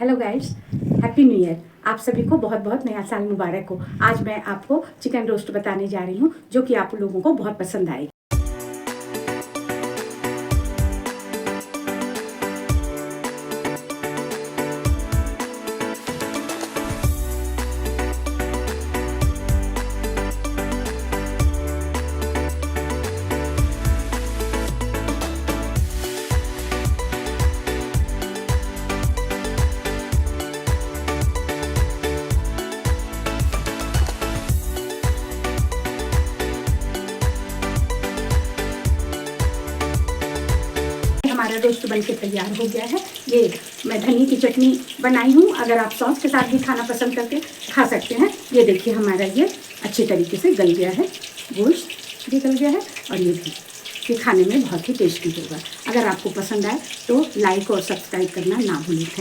Hello guys, happy new year. आप सभी को बहुत बहुत नया साल मुबारक हो। आज मैं आपको चिकन रोस्ट बताने जा रही हूँ जो कि आप लोगों को बहुत पसंद आएगी। हमारा रोस्ट बनके तैयार हो गया है। ये मैं धनिया की चटनी बनाई हूँ। अगर आप सॉस के साथ भी खाना पसंद करके खा सकते हैं। ये देखिए हमारा ये अच्छी तरीके से गल गया है, गोश्त भी गल गया है और ये खाने में बहुत ही टेस्टी होगा। अगर आपको पसंद आए तो लाइक और सब्सक्राइब करना ना भूलें। थैंक